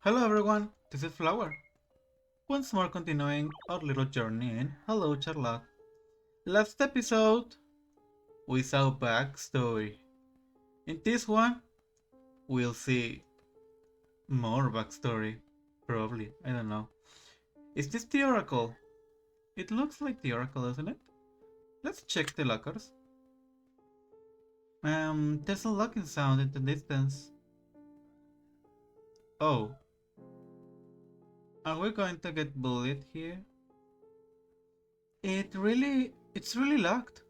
Hello everyone, this is Flower. Once more continuing our little journey in Hello Charlotte. Last episode, we saw backstory. In this one, we'll see more backstory. Probably, I don't know. Is this the Oracle? It looks like the Oracle, doesn't it? Let's check the lockers. There's a locking sound in the distance. Oh, are we going to get bullied here? It's really locked.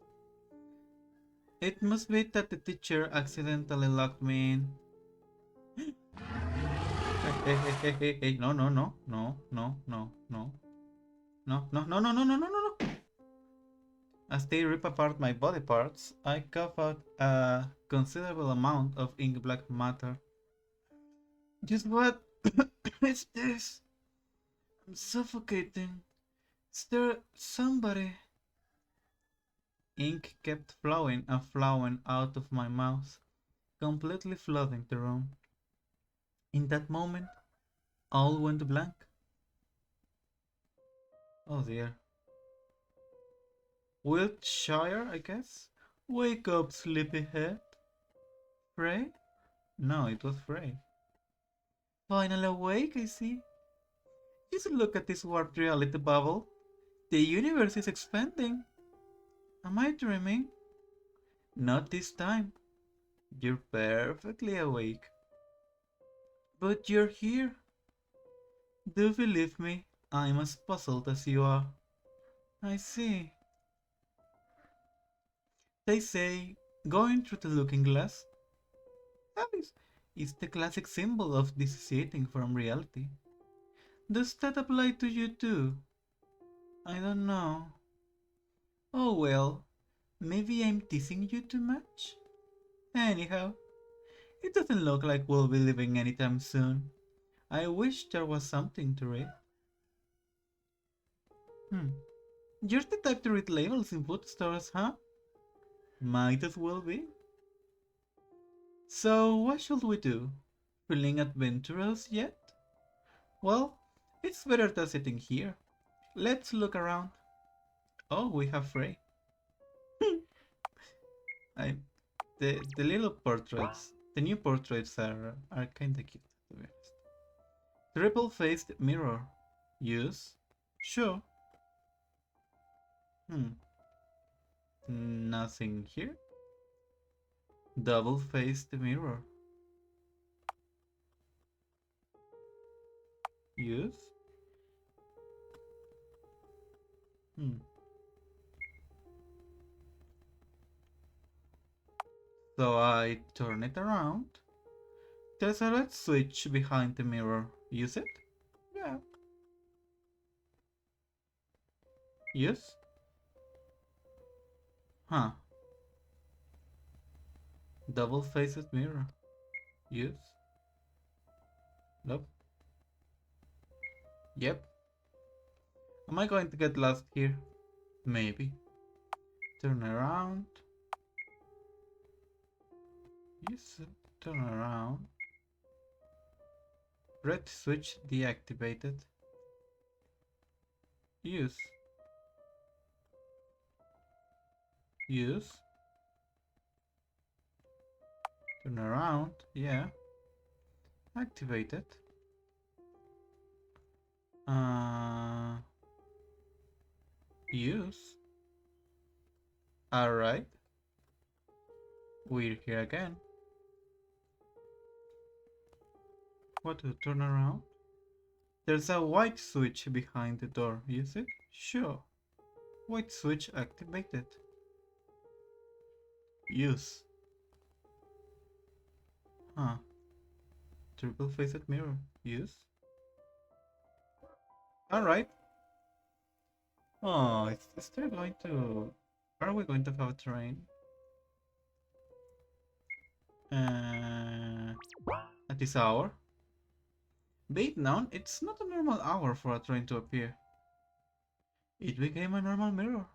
It must be that the teacher accidentally locked me in. Hey, no, no, no, no, no, no, no, no, no, no, no, no, no, no, no, no. As they rip apart my body parts, I cough out a considerable amount of ink black matter. Just what is this? I'm suffocating. Is there somebody? Ink kept flowing and flowing out of my mouth, completely flooding the room. In that moment, all went blank. Oh dear. Wiltshire, I guess? Wake up, sleepyhead. Frey? No, it was Frey. Finally awake, I see. Just look at this warped reality bubble. The universe is expanding. Am I dreaming? Not this time. You're perfectly awake. But you're here. Do believe me, I'm as puzzled as you are. I see. They say, going through the looking glass. That is the classic symbol of dissociating from reality. Does that apply to you too? I don't know. Oh well, maybe I'm teasing you too much? Anyhow, it doesn't look like we'll be leaving anytime soon. I wish there was something to read. Hmm. You're the type to read labels in food stores, huh? Might as well be. So, what should we do? Feeling adventurous yet? Well, it's better than sitting here. Let's look around. Oh, we have Frey. I, the little portraits, the new portraits are kinda cute, to be honest. Triple-faced mirror. Use? Sure. Hmm. Nothing here. Double-faced mirror. Use? Hmm. So I turn it around. There's a red switch behind the mirror. Use it? Yeah. Use? Huh. Double-faced mirror. Use? Nope. Yep. Am I going to get lost here? Maybe. Turn around. Use it. Turn around. Red switch deactivated. Use. Use. Turn around. Yeah. Activated. Use. Alright. We're here again. What to turn around? There's a white switch behind the door. Use it? Sure. White switch activated. Use. Huh. Triple faced mirror. Use. Alright. Oh, is there going to... Are we going to have a train? At this hour? Be it known, it's not a normal hour for a train to appear. It became a normal mirror.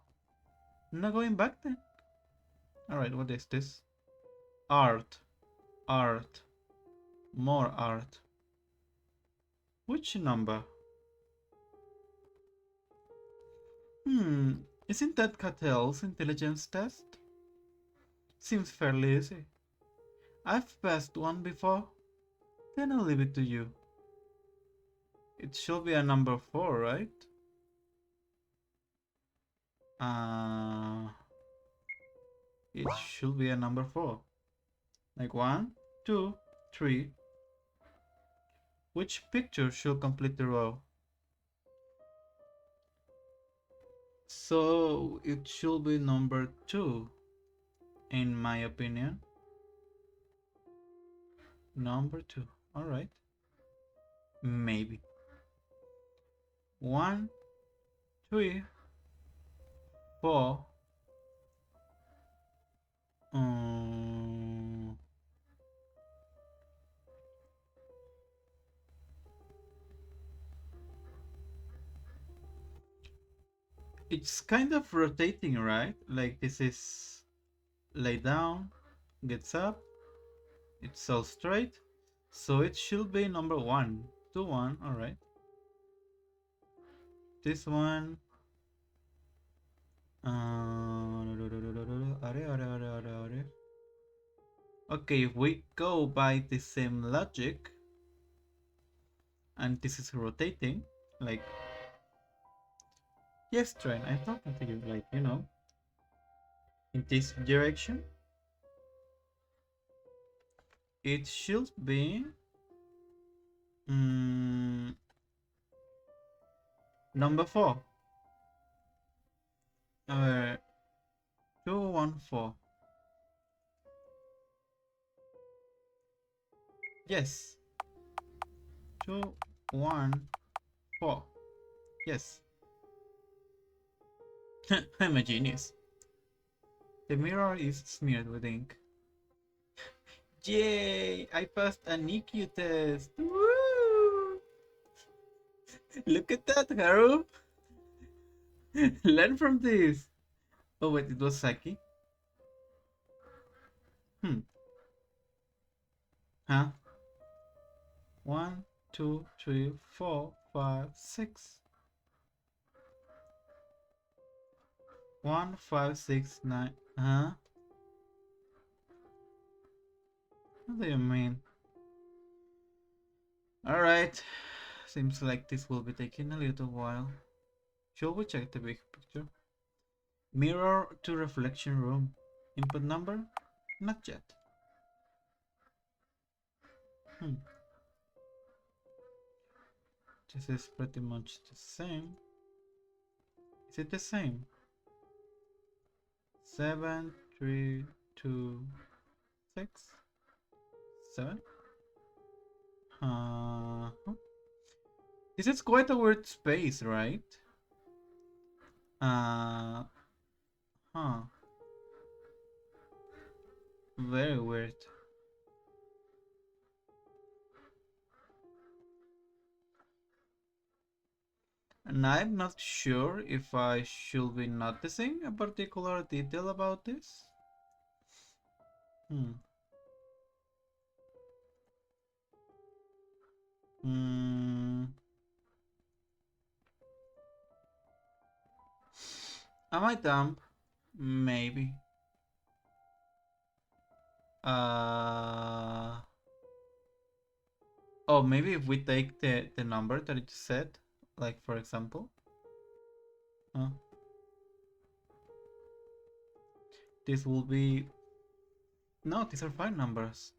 Not going back then. Alright, what is this? Art. Art. More art. Which number? Isn't that Catel's intelligence test? Seems fairly easy. I've passed one before. Then I'll leave it to you. It should be a number 4, right? Uh, it should be a number 4. Like 1, 2, 3. Which picture should complete the row? So it should be number 2, in my opinion. Number 2. Alright. Maybe. 1, 3, 4. It's kind of rotating, right? Like this is lay down, gets up, it's all straight. So it should be number 1. 2, 1, alright. This one. Okay, if we go by the same logic, and this is rotating, like, yes, train, I'm talking to you, like, in this direction, it should be number 4. 2, 1, 4. Yes. 2, 1, 4. Yes. I'm a genius. The mirror is smeared with ink. Yay! I passed an EQ test. Woo! Look at that, Haru. Learn from this. Oh wait, it was Saki. Huh? 1, 2, 3, 4, 5, 6. 1, 5, 6, 9. Huh? What do you mean? Alright. Seems like this will be taking a little while. Shall we check the big picture? Mirror to reflection room. Input number? Not yet. This is pretty much the same. Is it the same? 7, 3, 2, 6, 7. This is quite a weird space, right? Very weird. And I'm not sure if I should be noticing a particular detail about this. Am I dumb? Maybe. Oh, maybe if we take the number that it said, like for example. This will be... No, these are 5 numbers.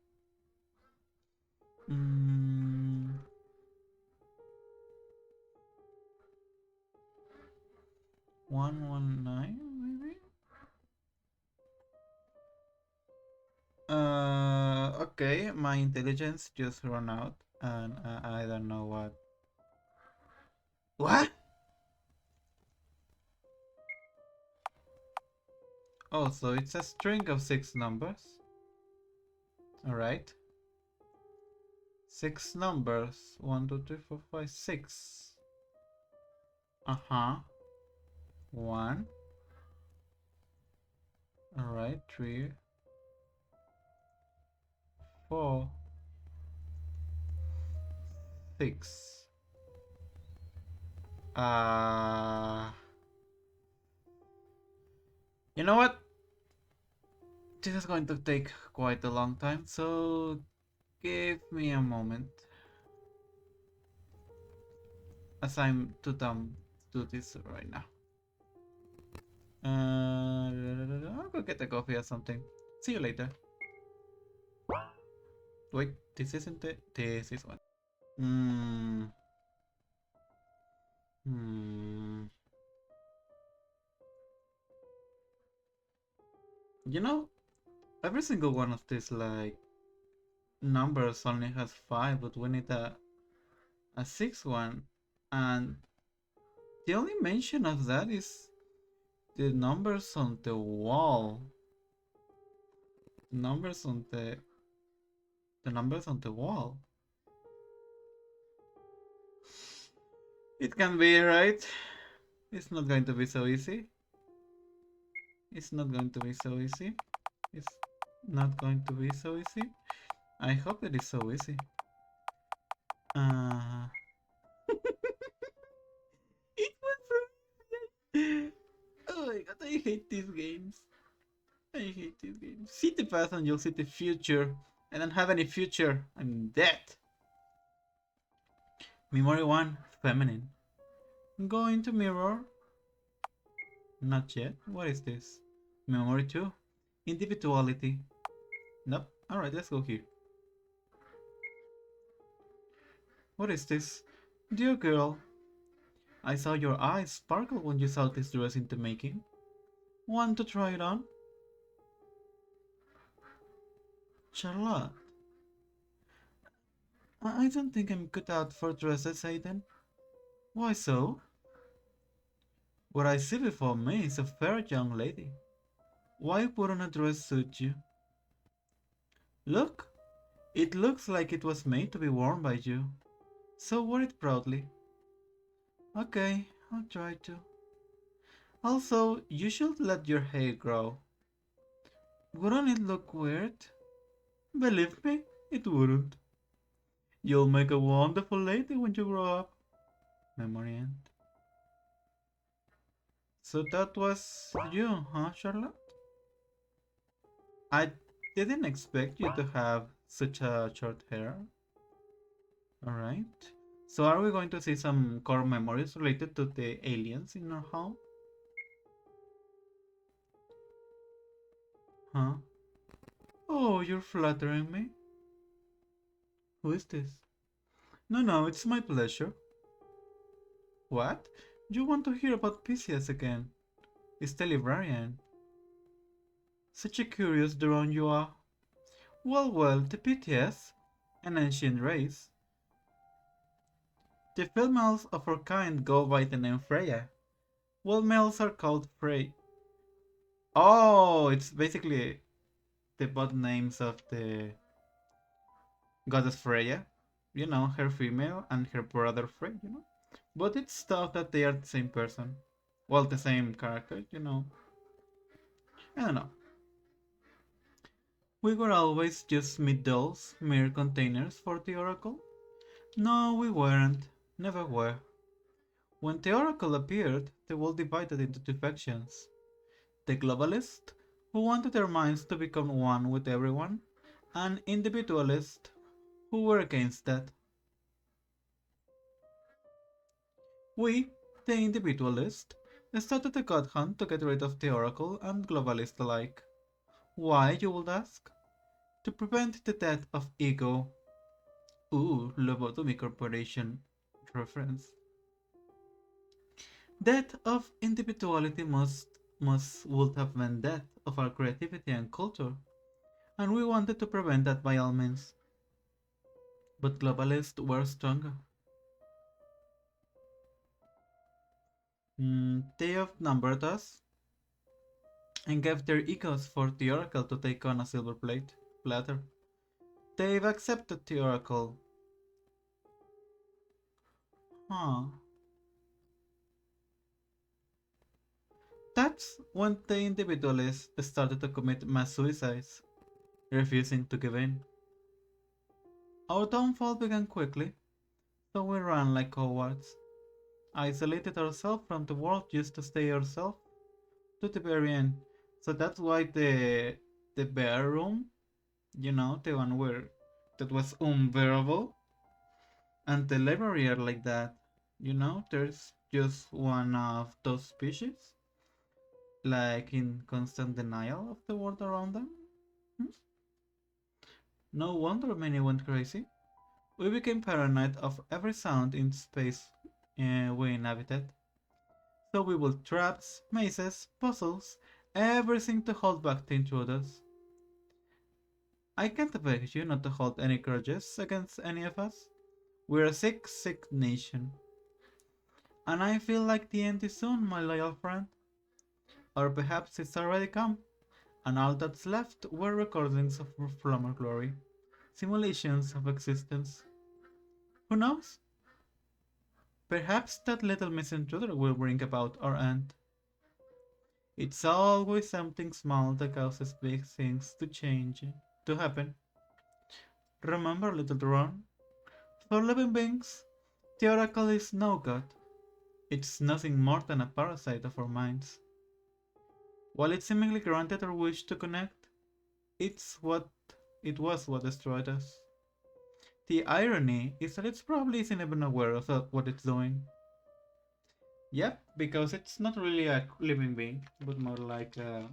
119, maybe? Okay, my intelligence just ran out, and I don't know what. What? Oh, so it's a string of 6 numbers. Alright. 6 numbers. 1, 2, 3, 4, 5, 6. 1. Alright, 3, 4, 6. Uh, you know what? This is going to take quite a long time, so give me a moment. As I'm too dumb to do this right now. I'll go get a coffee or something. See you later. Wait, this isn't it. This is one. Hmm. Hmm. You know, every single one of these like numbers only has five, but we need a sixth one, and the only mention of that is the numbers on the wall. Numbers on the numbers on the wall. It can be, right? It's not going to be so easy. It's not going to be so easy. It's not going to be so easy. I hope it is so easy. Uh, it was so easy. Oh my god, I hate these games. I hate these games. See the past and you'll see the future. I don't have any future. I'm dead. Memory 1, feminine. Going to mirror. Not yet. What is this? Memory 2, individuality. Nope. Alright, let's go here. What is this? Dear girl, I saw your eyes sparkle when you saw this dress into making. Want to try it on? Charlotte, I don't think I'm cut out for dresses, Aiden. Why so? What I see before me is a fair young lady. Why wouldn't a dress suit you? Look, it looks like it was made to be worn by you. So wear it proudly. Okay, I'll try to. Also, you should let your hair grow. Wouldn't it look weird? Believe me, it wouldn't. You'll make a wonderful lady when you grow up. Memory end. So that was you, huh, Charlotte? I didn't expect you to have such a short hair. Alright. So are we going to see some core memories related to the aliens in our home? Huh? Oh, you're flattering me. Who is this? No, no, it's my pleasure. What? You want to hear about PCS again? It's the librarian. Such a curious drone you are. Well, the PTS, an ancient race. The females of our kind go by the name Freya, while males are called Frey. Oh, it's basically the both names of the goddess Freya. You know, her female and her brother Frey, you know? But it's thought that they are the same person. Well, the same character, you know. I don't know. We were always just mid dolls, mere containers for the Oracle. No, we weren't. Never were. When the Oracle appeared, the world divided into two factions. The globalists, who wanted their minds to become one with everyone, and individualists, who were against that. We, the individualists, started a god hunt to get rid of the Oracle and globalists alike. Why, you would ask? To prevent the death of ego. Ooh, lobotomy corporation reference. Death of individuality must would have meant death of our creativity and culture, and we wanted to prevent that by all means. But globalists were stronger. They outnumbered us and gave their egos for the Oracle to take on a silver platter. They've accepted the Oracle. Huh. That's when the individualists started to commit mass suicides, refusing to give in. Our downfall began quickly, so we ran like cowards. isolated ourselves from the world just to stay ourselves to the very end. So that's why the bear room, the one where that was unbearable, and the library are like that. There's just one of those species, like in constant denial of the world around them. Hmm? No wonder many went crazy. We became paranoid of every sound in space we inhabited. So we built traps, mazes, puzzles, everything to hold back the intruders. I can't beg you not to hold any grudges against any of us. We're a sick, sick nation. And I feel like the end is soon, my loyal friend. Or perhaps it's already come, and all that's left were recordings of former glory, simulations of existence. Who knows? Perhaps that little misintruder will bring about our end. It's always something small that causes big things to change, to happen. Remember, little Ron, for living beings, the Oracle is no god. It's nothing more than a parasite of our minds. While it seemingly granted our wish to connect, it's what it was what destroyed us. The irony is that it's probably isn't even aware of what it's doing. Yep, because it's not really a living being, but more like a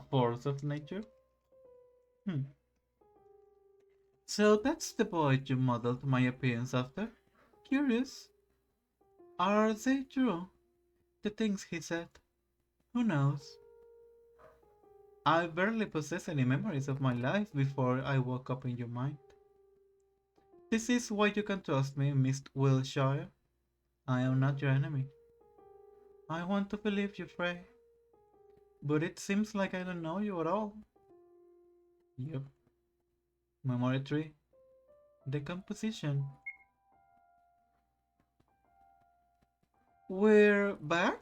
force of nature. Hmm. So that's the poet you modeled my appearance after? Curious. Are they true? The things he said? Who knows? I barely possess any memories of my life before I woke up in your mind. This is why you can trust me, Miss Wilshire. I am not your enemy. I want to believe you, Frey, but it seems like I don't know you at all. Yep, memory tree. Decomposition. We're back?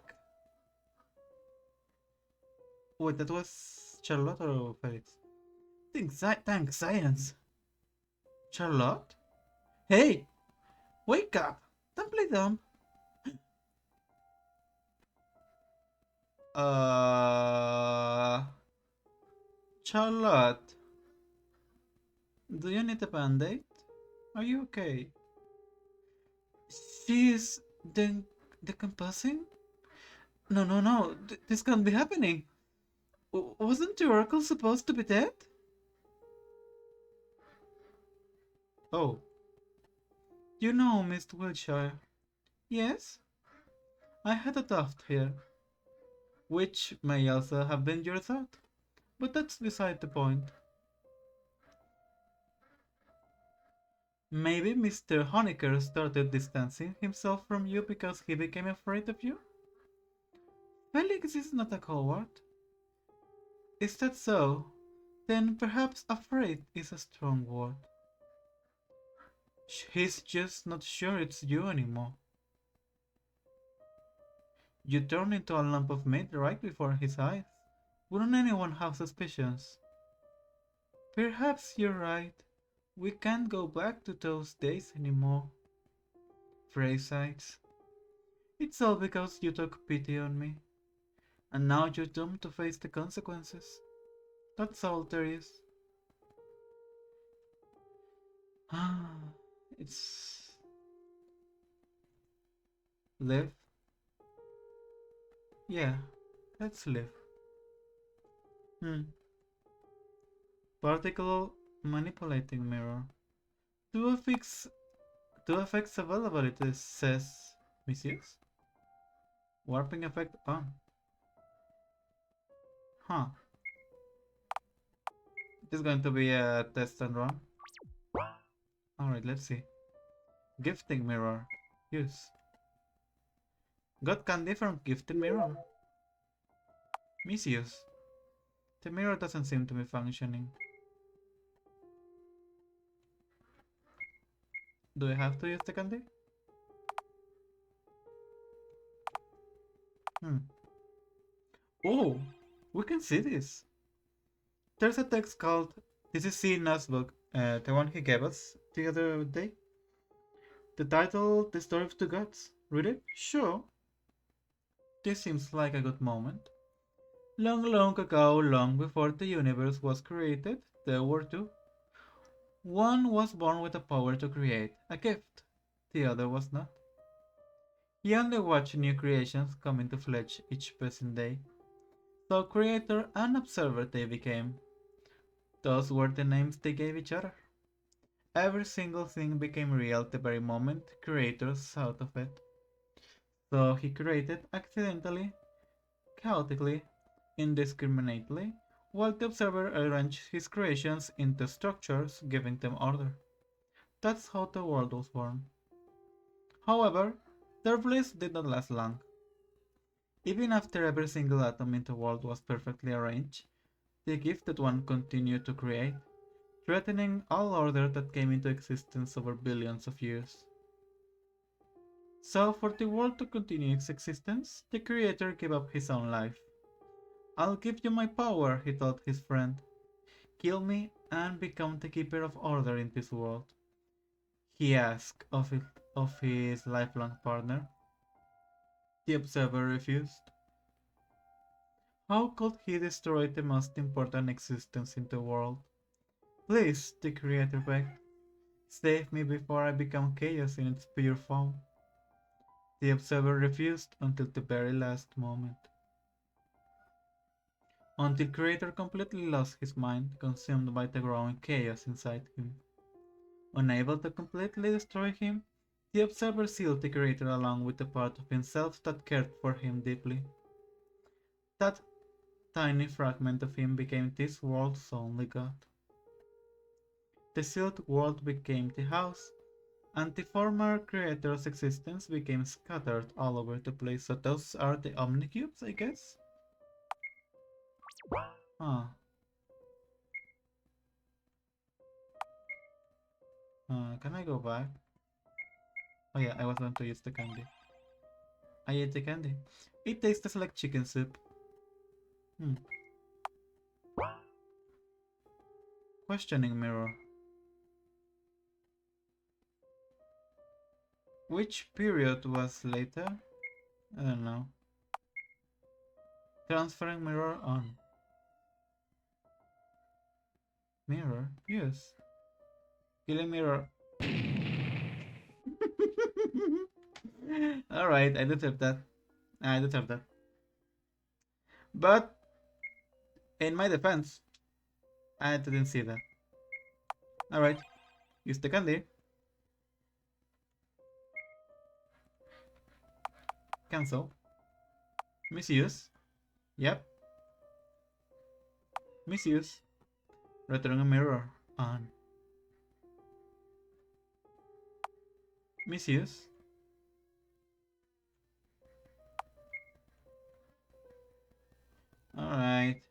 Wait, that was Charlotte or Felix? Thanks, science. Charlotte? Hey, wake up! Don't play dumb. Uh, Charlotte, do you need a band-aid? Are you okay? She's decomposing? No, no, no. This can't be happening. Wasn't the Oracle supposed to be dead? Oh, you know, Mr. Wiltshire. Yes, I had a thought here, which may also have been your thought, but that's beside the point. Maybe Mr. Honecker started distancing himself from you because he became afraid of you? Felix is not a coward. Is that so? Then perhaps afraid is a strong word. He's just not sure it's you anymore. You turned into a lump of meat right before his eyes. Wouldn't anyone have suspicions? Perhaps you're right. We can't go back to those days anymore. Frey sighs. It's all because you took pity on me. And now you're doomed to face the consequences. That's all there is. Ah, it's... Live? Yeah, let's live. Hmm. Particle manipulating mirror. Two effects, two effects available, it says. Misuse? Warping effect on. Huh. This is going to be a test and run. Alright, let's see. Gifting mirror. Use. Got candy from gifted mirror. Misuse. The mirror doesn't seem to be functioning. Do I have to use the candy? Hmm. Oh! We can see this. There's a text called This is C. Notebook, the one he gave us the other day. The title, The Story of Two Gods. Read it? Sure. This seems like a good moment. Long, long ago, long before the universe was created, there were two. One was born with the power to create, a gift. The other was not. He only watched new creations come into flesh each passing day. So creator and observer they became. Those were the names they gave each other. Every single thing became real the very moment creator thought of it. So he created accidentally, chaotically, indiscriminately, while the observer arranged his creations into structures, giving them order. That's how the world was born. However, their bliss did not last long. Even after every single atom in the world was perfectly arranged, the gifted one continued to create, threatening all order that came into existence over billions of years. So, for the world to continue its existence, the creator gave up his own life. I'll give you my power, he told his friend. Kill me and become the keeper of order in this world. He asked of his lifelong partner. The observer refused. How could he destroy the most important existence in the world? Please, the creator begged. Save me before I become chaos in its pure form. The observer refused until the very last moment. Until creator completely lost his mind, consumed by the growing chaos inside him. Unable to completely destroy him, the observer sealed the creator along with the part of himself that cared for him deeply. That tiny fragment of him became this world's only god. The sealed world became the house, and the former creator's existence became scattered all over the place. So those are the omnicubes, I guess? Huh. Can I go back? Oh yeah, I was going to use the candy. I ate the candy. It tastes like chicken soup. Hmm. Questioning mirror. Which period was later? I don't know. Transferring mirror on. Mirror? Yes. Killing mirror. Alright, I deserve that. I deserve that. But, in my defense, I didn't see that. Alright, use the candy. Cancel. Misuse. Yep. Misuse. Return a mirror. On. Misuse. Alright.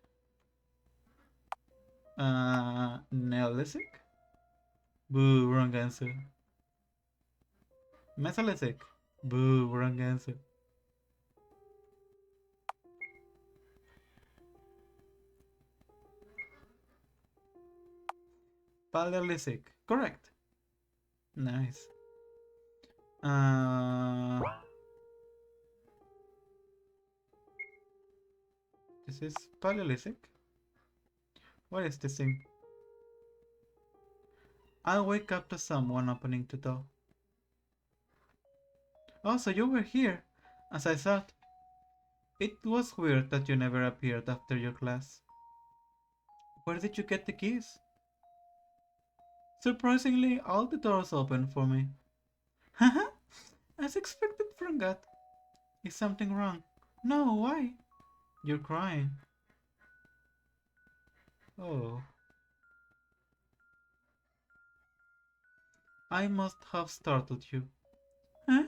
Neolithic? Boo, wrong answer. Mesolithic? Boo, wrong answer. Paleolithic. Correct. Nice. This is Paleolithic. What is this thing? I'll wake up to someone opening the door. Oh, so you were here, as I thought. It was weird that you never appeared after your class. Where did you get the keys? Surprisingly, all the doors opened for me. Haha, as expected from God. Is something wrong? No, why? You're crying. Oh. I must have startled you. Huh?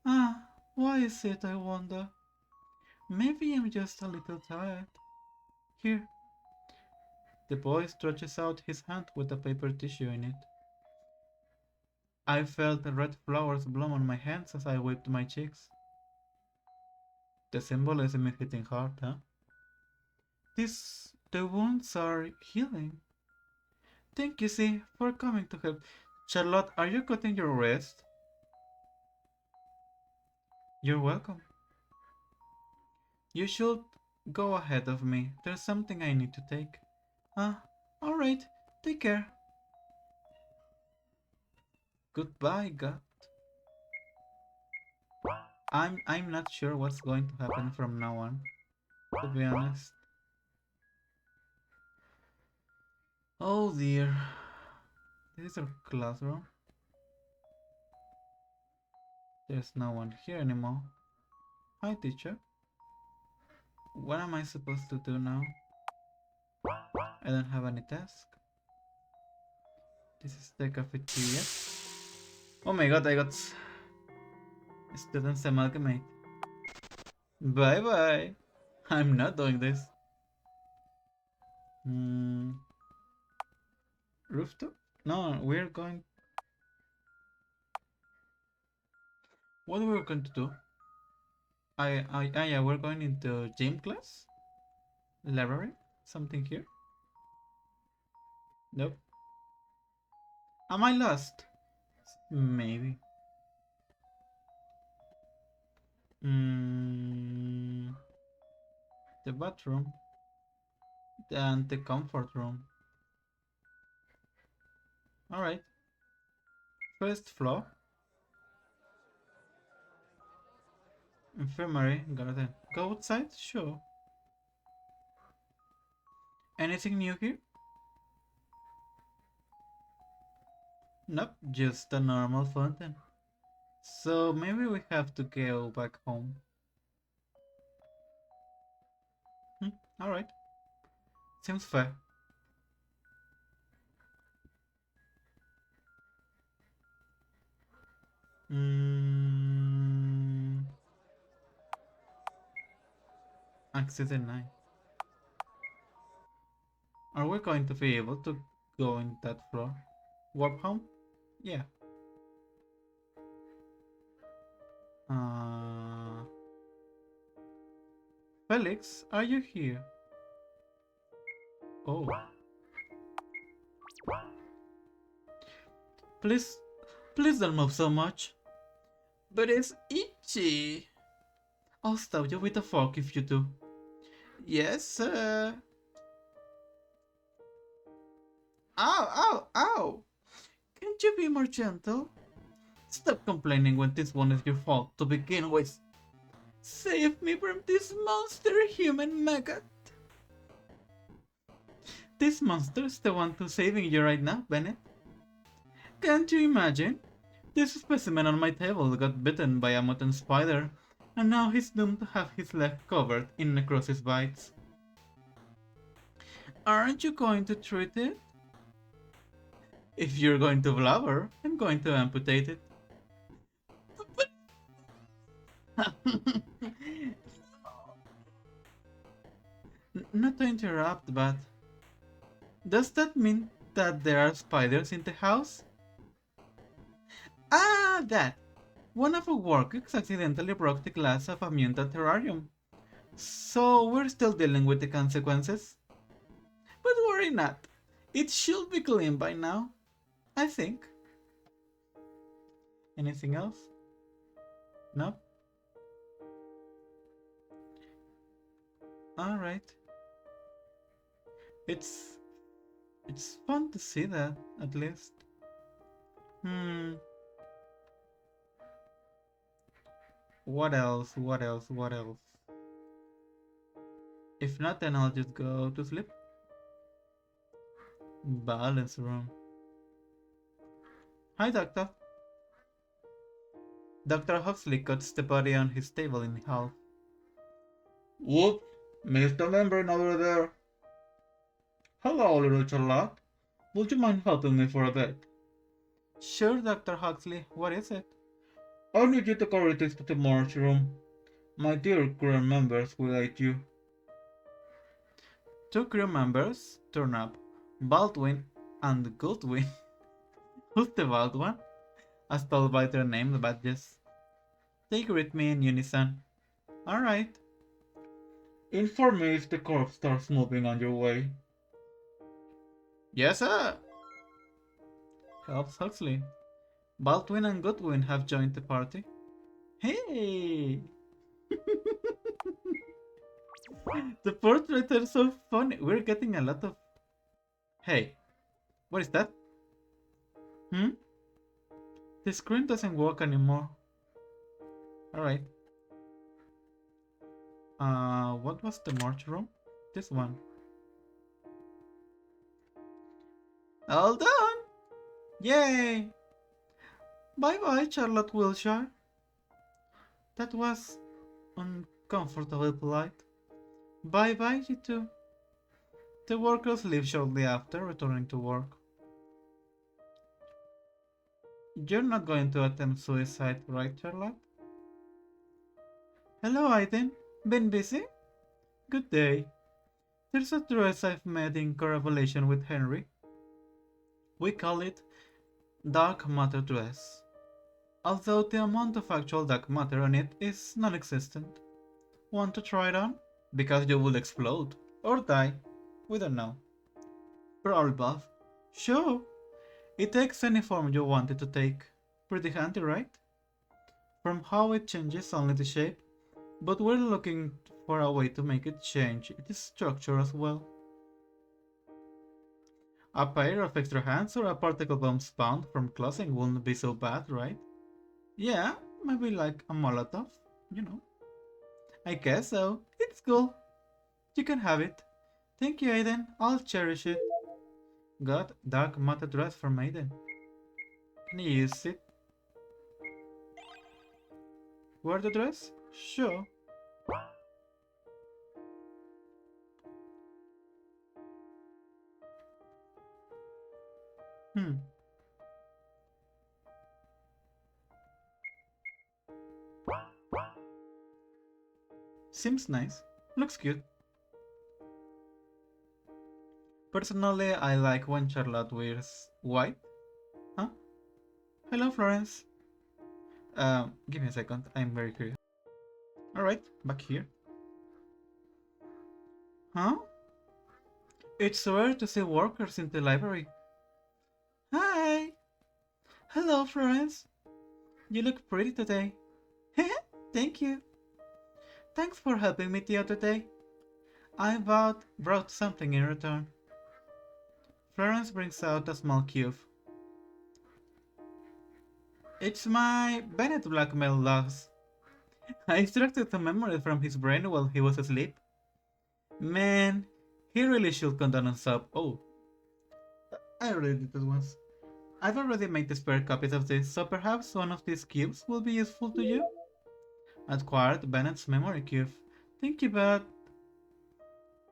Ah, why is it, I wonder? Maybe I'm just a little tired. Here. The boy stretches out his hand with a paper tissue in it. I felt the red flowers bloom on my hands as I wiped my cheeks. The symbolism is hitting hard, huh? The wounds are healing. Thank you, for coming to help. Charlotte, are you cutting your wrist? You're welcome. You should go ahead of me. There's something I need to take. Ah, alright. Take care. Goodbye, God. I'm not sure what's going to happen from now on, to be honest. Oh dear. This is our classroom. There's no one here anymore. Hi, teacher. What am I supposed to do now? I don't have any task. This is the cafeteria. Oh my god, I got students amalgamate. Bye bye. I'm not doing this. Rooftop? No, we're going. What are we going to do? Yeah, we're going into gym class? Library? Something here? Nope. Am I lost? Maybe. The bathroom. And the comfort room. Alright. First floor. Infirmary. Garden. Go outside? Sure. Anything new here? Nope, just a normal fountain. So maybe we have to go back home. Alright. Seems fair. Access denied. Are we going to be able to go in that floor? Warp home? Yeah. Felix, are you here? Oh. Please, please don't move so much. But it's itchy. I'll stab you with a fork if you do. Yes, sir. Ow, ow, ow! Can't you be more gentle? Stop complaining when this one is your fault to begin with. Save me from this monster human maggot. This monster's the one who's saving you right now, Bennett. Can't you imagine? This specimen on my table got bitten by a mutant spider, and now he's doomed to have his leg covered in necrosis bites. Aren't you going to treat it? If you're going to blubber, I'm going to amputate it. Not to interrupt, but does that mean that there are spiders in the house? Ah, that! One of our workers accidentally broke the glass of a mutant terrarium. So we're still dealing with the consequences. But worry not. It should be clean by now. I think. Anything else? No? Alright. It's fun to see that, at least. What else? What else? What else? If not, then I'll just go to sleep. Balance room. Hi, Doctor. Dr. Huxley cuts the body on his table in half. Whoops, missed a membrane over there. Hello, little Charlotte. Would you mind helping me for a bit? Sure, Dr. Huxley. What is it? I need you to carry this to the morgue room. My dear crew members will aid you. Two crew members turn up. Baldwin and Goodwin. Who's the bald one? As told by their name badges. They greet me in unison. Alright. Inform me if the corpse starts moving on your way. Yes, sir. Helps Huxley. Baldwin and Goodwin have joined the party. Hey! The portraits are so funny. We're getting a lot of. Hey, what is that? Hmm? The screen doesn't work anymore. Alright. What was the merge room? This one. All done! Yay! Bye bye, Charlotte Wilshire. That was uncomfortably polite. Bye bye, you two. The workers leave shortly after returning to work. You're not going to attempt suicide, right, Charlotte? Hello, Aiden. Been busy? Good day. There's a dress I've made in collaboration with Henry. We call it dark matter dress, although the amount of actual dark matter on it is non-existent. Want to try it on? Because you will explode. Or die. We don't know. Probably both. Sure. It takes any form you want it to take. Pretty handy, right? From how it changes only the shape, but we're looking for a way to make it change its structure as well. A pair of extra hands or a particle bomb spawned from closing wouldn't be so bad, right? Yeah, maybe like a Molotov, you know. I guess so. It's cool. You can have it. Thank you, Aiden. I'll cherish it. Got dark matte dress from Aiden. Can you use it? Wear the dress? Sure. Hmm. Seems nice. Looks cute. Personally, I like when Charlotte wears white. Huh? Hello, Florence. Give me a second. I'm very curious. Alright, back here. Huh? It's rare to see workers in the library. Hi! Hello, Florence. You look pretty today. Thank you. Thanks for helping me the other day. I brought something in return. Florence brings out a small cube. It's my Bennett blackmail loss. I extracted the memory from his brain while he was asleep. Man, he really should condone himself. Oh, I already did this once. I've already made the spare copies of this, so perhaps one of these cubes will be useful to you? Acquired Bennett's memory cube. Thank you, but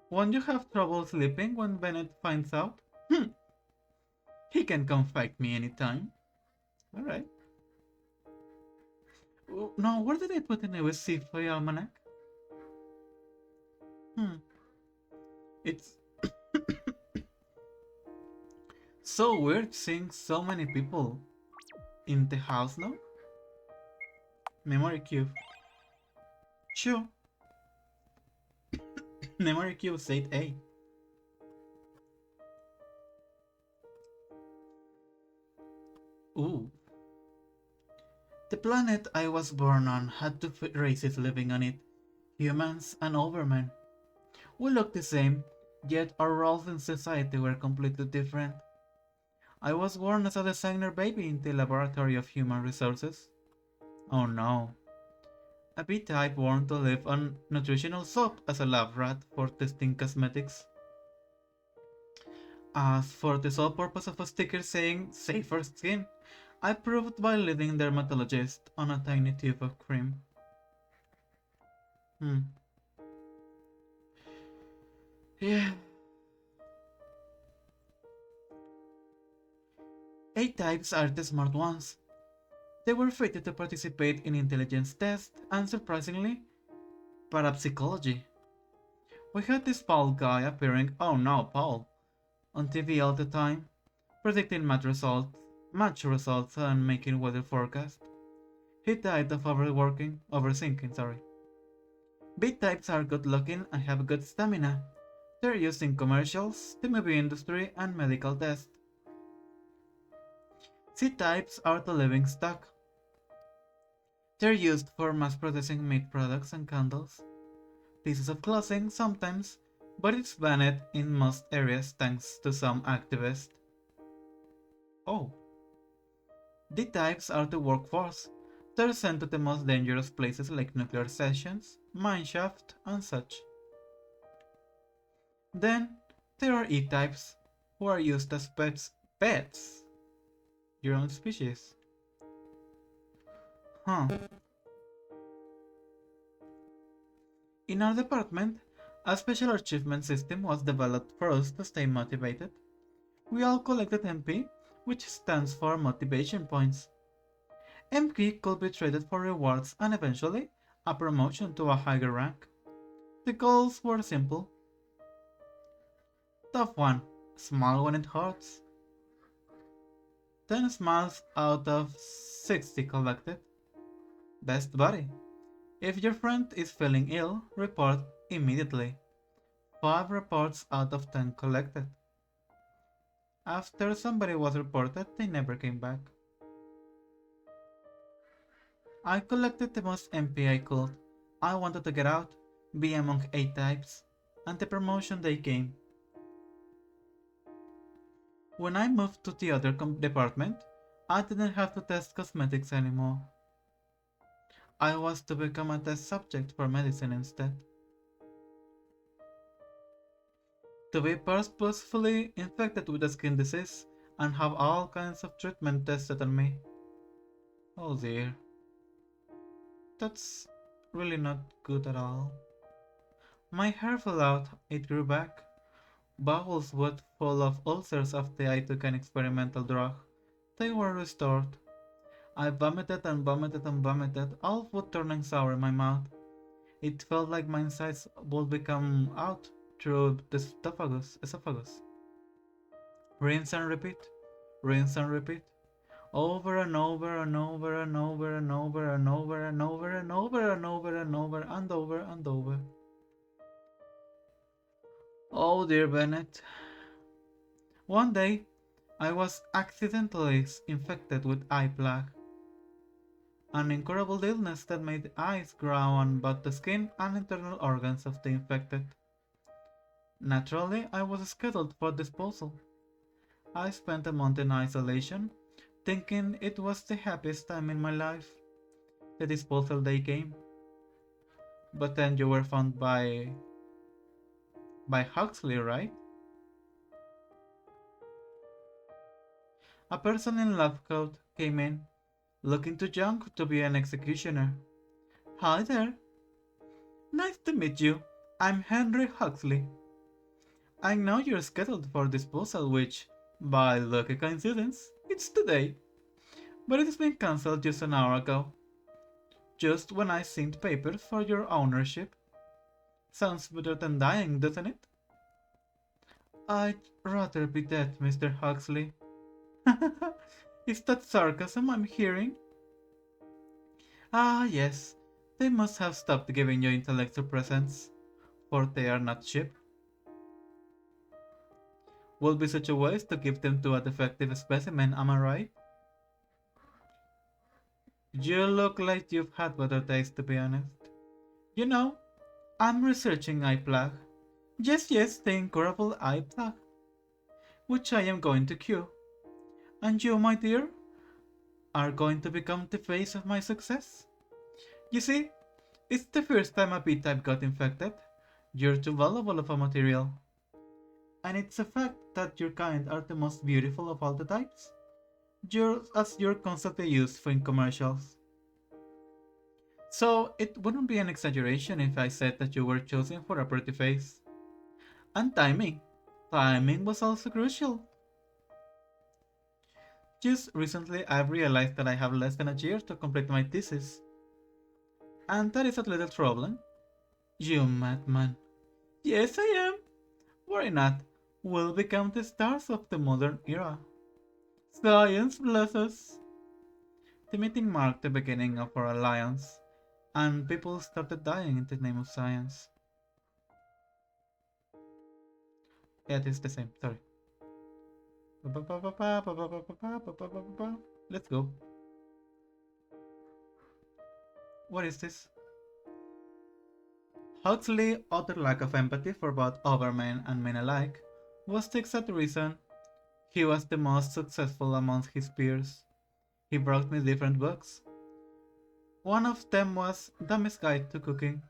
won't you have trouble sleeping when Bennett finds out? He can come fight me anytime. Alright. Oh, no, where did I put the newest sci-fi almanac? Hmm. It's so weird seeing so many people in the house now. Memory cube. Sure. Memory cube said A. Ooh. The planet I was born on had two races living on it. Humans and Overmen. We looked the same, yet our roles in society were completely different. I was born as a designer baby in the laboratory of human resources. Oh no. A B-type born to live on nutritional soap as a lab rat for testing cosmetics. As for the sole purpose of a sticker saying safer skin, I proved by leading dermatologist on a tiny tube of cream. Hmm. Yeah. A-types are the smart ones. They were fated to participate in intelligence tests and surprisingly, parapsychology. We had this Paul guy appearing, oh no, Paul, on TV all the time, predicting match results and making weather forecasts. He died of overthinking, sorry. B-types are good looking and have good stamina. They're used in commercials, the movie industry, and medical tests. C-types are the living stock. They're used for mass producing meat products and candles, pieces of clothing sometimes, but it's banned in most areas thanks to some activists. Oh, the types are the workforce. They're sent to the most dangerous places like nuclear stations, mineshaft, and such. Then there are E-types, who are used as pets, your own species. Huh. In our department, a special achievement system was developed for us to stay motivated. We all collected MP, which stands for motivation points. MP could be traded for rewards and eventually a promotion to a higher rank. The goals were simple. Top 1. Smile when it hurts. 10 smiles out of 60 collected. Best buddy. If your friend is feeling ill, report immediately. 5 reports out of 10 collected. After somebody was reported, they never came back. I collected the most MP I could. I wanted to get out, be among 8 types, and the promotion day came. When I moved to the other department, I didn't have to test cosmetics anymore. I was to become a test subject for medicine instead. To be purposefully infected with a skin disease and have all kinds of treatment tested on me. Oh dear. That's really not good at all. My hair fell out, it grew back. Bowels were full of ulcers after I took an experimental drug. They were restored. I vomited and vomited and vomited, all food turning sour in my mouth. It felt like my insides would become out through the esophagus. Rinse and repeat. Rinse and repeat. Over and over and over and over and over and over and over and over and over and over and over and over. Oh dear Bennett. One day, I was accidentally infected with eye plague, an incurable illness that made the eyes grow on both the skin and internal organs of the infected. Naturally, I was scheduled for disposal. I spent a month in isolation, thinking it was the happiest time in my life. The disposal day came. But then you were found by Huxley, right? A person in lab coat came in, looking too young to be an executioner. Hi there. Nice to meet you. I'm Henry Huxley. I know you're scheduled for disposal, which, by lucky coincidence, it's today. But it's been cancelled just an hour ago. Just when I signed papers for your ownership. Sounds better than dying, doesn't it? I'd rather be dead, Mr. Huxley. Is that sarcasm I'm hearing? Ah, yes. They must have stopped giving you intellectual presents, for they are not cheap. Will be such a waste to give them to a defective specimen, am I right? You look like you've had better days, to be honest. You know, I'm researching eye plague. Yes, the incurable eye plague, which I am going to cure. And you, my dear, are going to become the face of my success. You see, it's the first time a B-type got infected. You're too valuable of a material. And it's a fact that your kind are the most beautiful of all the types. You're constantly used for in commercials. So it wouldn't be an exaggeration if I said that you were chosen for a pretty face. And timing. Timing was also crucial. Just recently I've realized that I have less than a year to complete my thesis. And that is a little troubling. You madman. Yes, I am. Worry not. We'll become the stars of the modern era. Science bless us. The meeting marked the beginning of our alliance, and people started dying in the name of science. Yeah, it is the same. Sorry. Let's go. What is this? Huxley's utter lack of empathy for both overmen and men alike was the exact reason he was the most successful amongst his peers. He brought me different books. One of them was Dummy's Guide to Cooking.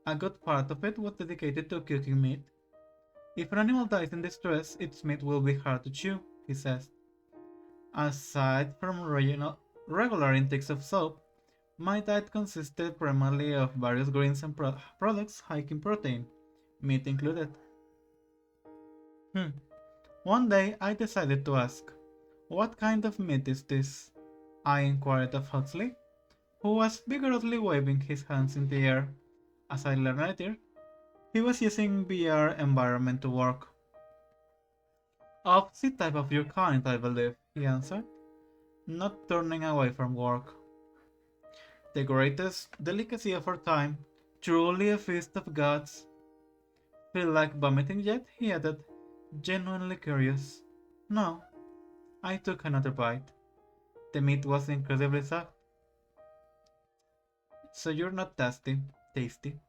A good part of it was dedicated to cooking meat. If an animal dies in distress, its meat will be hard to chew, he says. Aside from regular intakes of soap, my diet consisted primarily of various grains and products high in protein, meat included. Hmm. One day I decided to ask, "What kind of meat is this?" I inquired of Huxley, who was vigorously waving his hands in the air. As I learned later, he was using VR environment to work. "Opposite type of your kind, I believe," he answered, not turning away from work. "The greatest delicacy of our time, truly a feast of gods." "Feel like vomiting yet?" he added, genuinely curious. No. I took another bite. The meat was incredibly soft. "So you're not tasty."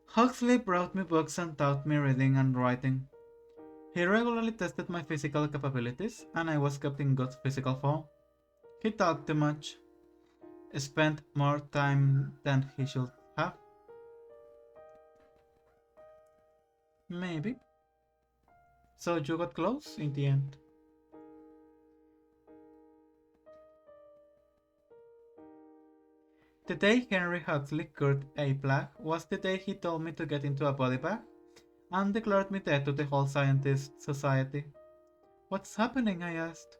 Huxley brought me books and taught me reading and writing. He regularly tested my physical capabilities, and I was kept in good physical form. He talked too much, spent more time than he should have. Maybe. So you got close in the end. The day Henry Huxley cured a plague was the day he told me to get into a body bag and declared me dead to the whole scientist society. "What's happening?" I asked.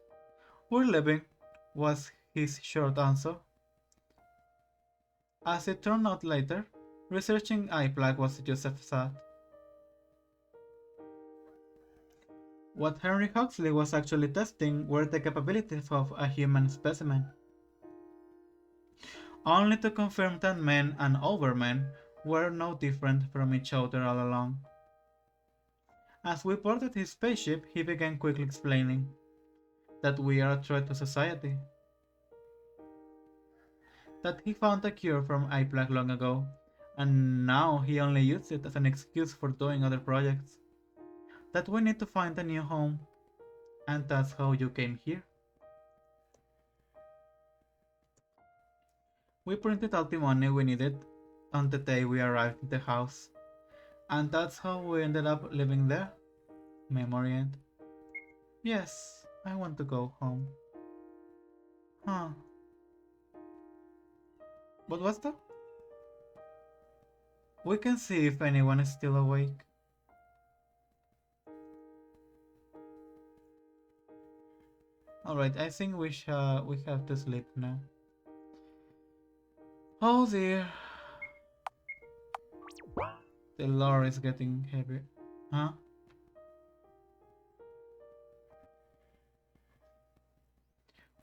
"We're living," was his short answer. As it turned out later, researching eye plague was just as sad. What Henry Huxley was actually testing were the capabilities of a human specimen, only to confirm that men and overmen were no different from each other all along. As we boarded his spaceship, he began quickly explaining that we are a threat to society, that he found a cure from eye plague long ago, and now he only uses it as an excuse for doing other projects, that we need to find a new home, and that's how you came here. We printed out the money we needed on the day we arrived at the house, and that's how we ended up living there. Memory end. Yes, I want to go home. Huh. What was that? We can see if anyone is still awake. Alright, I think we have to sleep now. Oh dear. The lore is getting heavy. Huh?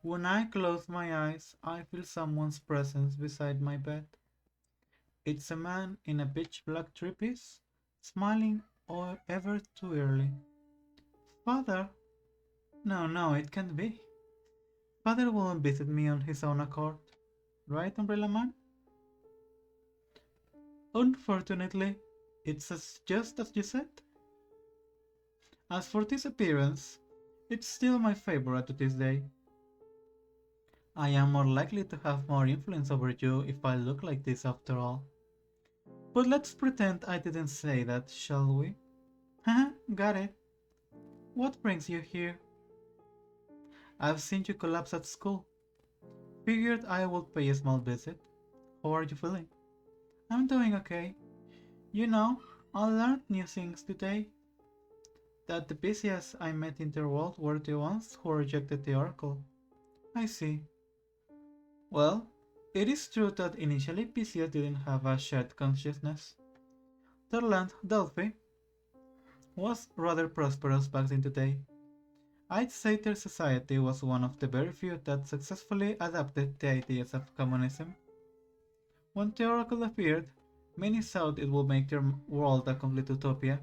When I close my eyes, I feel someone's presence beside my bed. It's a man in a pitch black three-piece, smiling ever too early. "Father?" No, no, it can't be. Father won't visit me on his own accord. Right, Umbrella Man? Unfortunately, it's just as you said. As for this appearance, it's still my favorite to this day. I am more likely to have more influence over you if I look like this after all. But let's pretend I didn't say that, shall we? Haha, got it. What brings you here? I've seen you collapse at school. Figured I would pay a small visit. How are you feeling? I'm doing okay. You know, I learned new things today. That the Pisces I met in the world were the ones who rejected the Oracle. I see. Well, it is true that initially Pisces didn't have a shared consciousness. Their land, Delphi, was rather prosperous back in the day. I'd say their society was one of the very few that successfully adopted the ideas of communism. When the Oracle appeared, many thought it would make their world a complete utopia.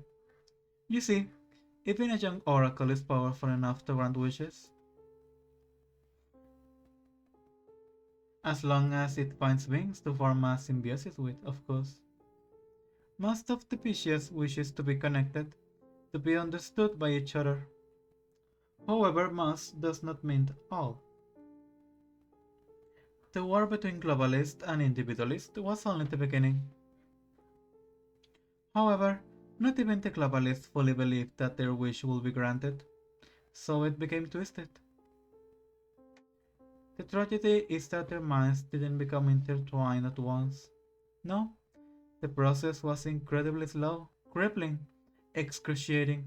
You see, even a young Oracle is powerful enough to grant wishes. As long as it finds beings to form a symbiosis with, of course. Most of the species wishes to be connected, to be understood by each other. However, most does not mean all. The war between globalists and individualists was only the beginning. However, not even the globalists fully believed that their wish would be granted, so it became twisted. The tragedy is that their minds didn't become intertwined at once. No, the process was incredibly slow, crippling, excruciating.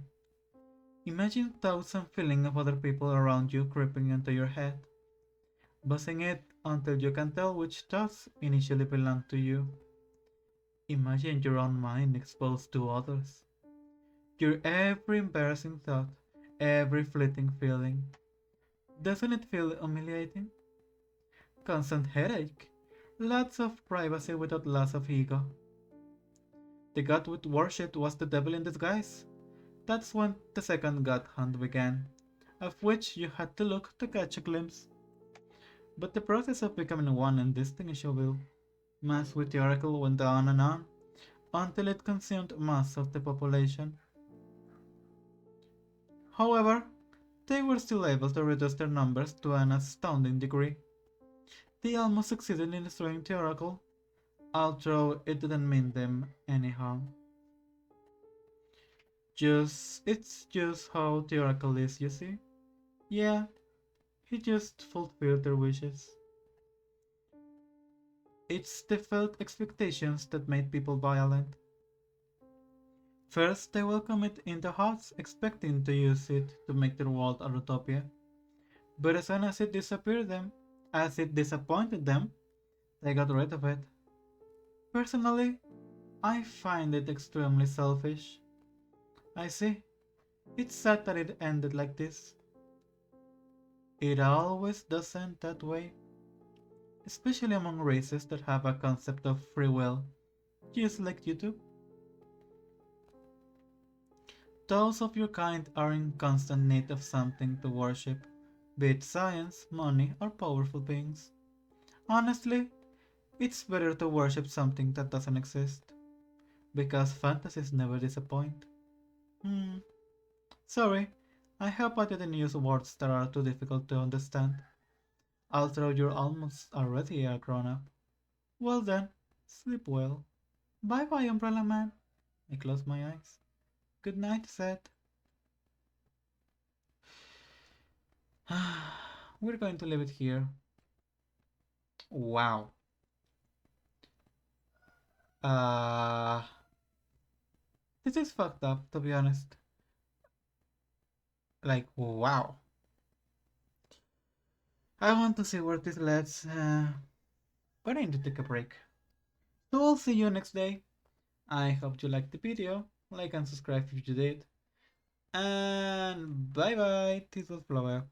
Imagine thoughts and feelings of other people around you creeping into your head, buzzing it until you can tell which thoughts initially belonged to you. Imagine your own mind exposed to others. Your every embarrassing thought, every fleeting feeling. Doesn't it feel humiliating? Constant headache. Lots of privacy without loss of ego. The god we worshipped was the devil in disguise. That's when the second god hunt began, of which you had to look to catch a glimpse. But the process of becoming one indistinguishable, mass with the oracle went on and on, until it consumed most of the population. However, they were still able to reduce their numbers to an astounding degree. They almost succeeded in destroying the oracle, although it didn't mean them any harm. It's just how the oracle is, you see? Yeah, he just fulfilled their wishes. It's the felt expectations that made people violent. First, they welcome it in their hearts, expecting to use it to make their world a utopia. But as soon as it disappointed them, they got rid of it. Personally, I find it extremely selfish. I see. It's sad that it ended like this. It always doesn't that way, especially among races that have a concept of free will, just like you do. Those of your kind are in constant need of something to worship, be it science, money, or powerful beings. Honestly, it's better to worship something that doesn't exist, because fantasies never disappoint. Hmm, sorry, I hope I didn't use words that are too difficult to understand, although you're almost already a grown up. Well then, sleep well. Bye bye, Umbrella Man. I close my eyes. Good night, Seth. We're going to leave it here. Wow. Uh, this is fucked up, to be honest. Like, wow. I want to see where this leads, but I need to take a break. So I'll see you next day. I hope you liked the video. Like and subscribe if you did. And bye bye. This was Flower.